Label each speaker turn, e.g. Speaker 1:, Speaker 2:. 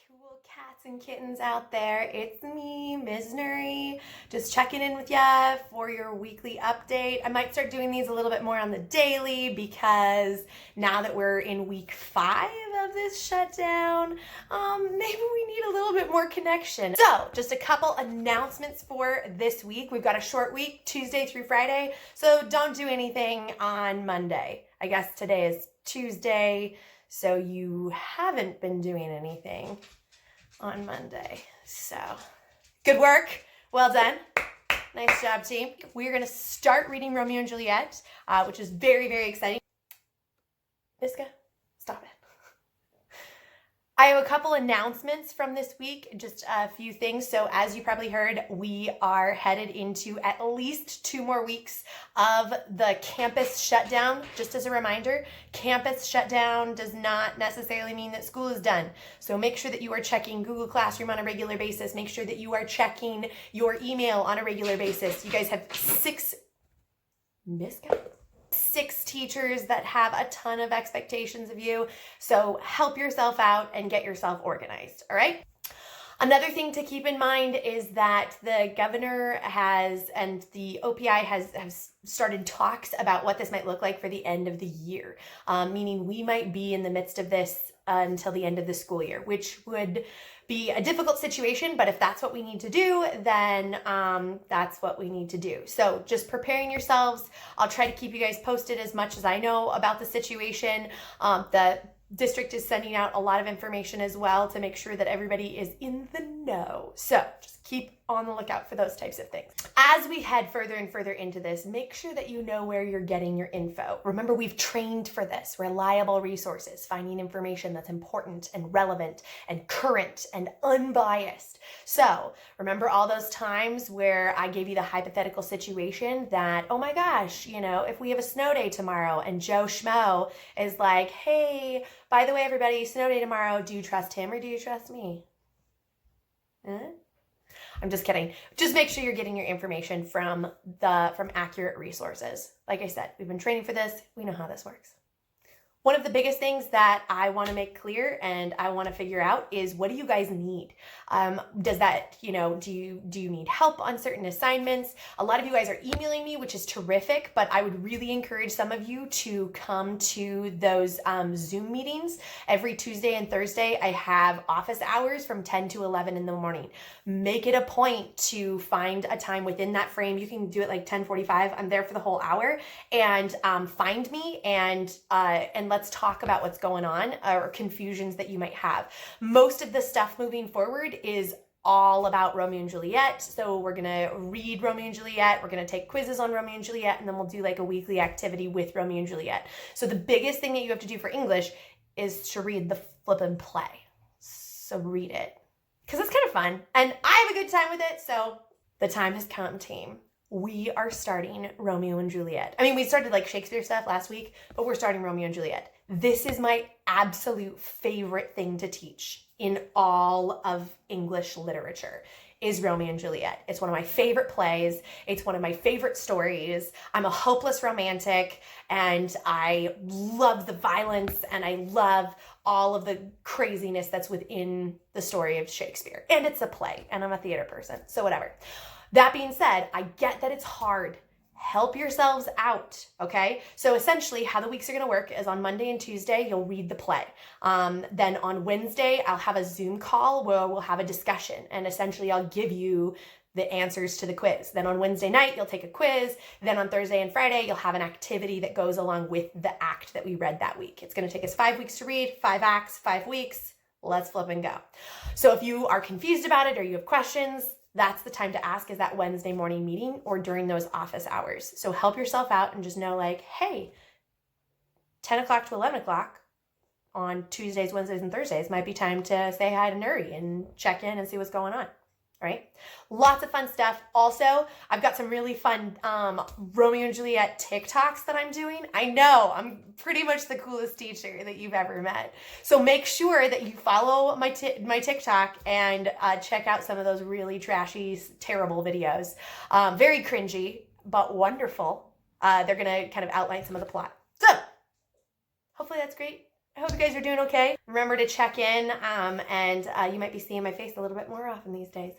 Speaker 1: cool cats and kittens out there. It's me, Ms. Nurre, just checking in with ya for your weekly update. I might start doing these a little bit more on the daily because now that we're in week 5 of this shutdown, maybe we need a little bit more connection. So just a couple announcements for this week. We've got a short week, Tuesday through Friday, so don't do anything on Monday. I guess today is Tuesday, so you haven't been doing anything on Monday. So good work. Well done. Nice job, team. We're going to start reading Romeo and Juliet, which is very, very exciting. Iska, stop it. I have a couple announcements from this week, just a few things. So as you probably heard, we are headed into at least 2 more weeks of the campus shutdown. Just as a reminder, campus shutdown does not necessarily mean that school is done. So make sure that you are checking Google Classroom on a regular basis. Make sure that you are checking your email on a regular basis. You guys have 6 teachers that have a ton of expectations of you. So help yourself out and get yourself organized, all right? Another thing to keep in mind is that the governor and the OPI has started talks about what this might look like for the end of the year, meaning we might be in the midst of this until the end of the school year, which would be a difficult situation, but if that's what we need to do, then that's what we need to do. So just preparing yourselves. I'll try to keep you guys posted as much as I know about the situation. The district is sending out a lot of information as well to make sure that everybody is in the know. So just keep on the lookout for those types of things. As we head further and further into this, make sure that you know where you're getting your info. Remember, we've trained for this. Reliable resources, finding information that's important and relevant and current and unbiased. So remember all those times where I gave you the hypothetical situation that, oh my gosh, if we have a snow day tomorrow and Joe Schmo is like, hey, by the way, everybody, snow day tomorrow, do you trust him or do you trust me? I'm just kidding. Just make sure you're getting your information from accurate resources. Like I said, we've been training for this. We know how this works. One of the biggest things that I want to make clear and I want to figure out is, what do you guys need? Does that, do you need help on certain assignments? A lot of you guys are emailing me, which is terrific, but I would really encourage some of you to come to those Zoom meetings. Every Tuesday and Thursday, I have office hours from 10 to 11 in the morning. Make it a point to find a time within that frame. You can do it like 10:45. I'm there for the whole hour, and find me and let's talk about what's going on or confusions that you might have. Most of the stuff moving forward is all about Romeo and Juliet. So we're going to read Romeo and Juliet. We're going to take quizzes on Romeo and Juliet, and then we'll do like a weekly activity with Romeo and Juliet. So the biggest thing that you have to do for English is to read the flippin' play. So read it, because it's kind of fun. And I have a good time with it. So the time has come, team. We are starting Romeo and Juliet. I mean, we started like Shakespeare stuff last week, but we're starting Romeo and Juliet. This is my absolute favorite thing to teach in all of English literature, is Romeo and Juliet. It's one of my favorite plays. It's one of my favorite stories. I'm a hopeless romantic, and I love the violence, and I love all of the craziness that's within the story of Shakespeare. And it's a play, and I'm a theater person, so whatever. That being said, I get that it's hard. Help yourselves out, okay? So essentially how the weeks are gonna work is on Monday and Tuesday, you'll read the play. Then on Wednesday, I'll have a Zoom call where we'll have a discussion, and essentially I'll give you the answers to the quiz. Then on Wednesday night, you'll take a quiz. Then on Thursday and Friday, you'll have an activity that goes along with the act that we read that week. It's gonna take us 5 weeks to read, 5 acts, 5 weeks. Let's flip and go. So if you are confused about it or you have questions, that's the time to ask, is that Wednesday morning meeting or during those office hours. So help yourself out and just know, like, hey, 10 o'clock to 11 o'clock on Tuesdays, Wednesdays, and Thursdays might be time to say hi to Nurre and check in and see what's going on. All right. Lots of fun stuff. Also, I've got some really fun Romeo and Juliet TikToks that I'm doing. I know I'm pretty much the coolest teacher that you've ever met. So make sure that you follow my TikTok and check out some of those really trashy, terrible videos. Very cringy, but wonderful. They're going to kind of outline some of the plot. So hopefully that's great. I hope you guys are doing okay. Remember to check in, and you might be seeing my face a little bit more often these days.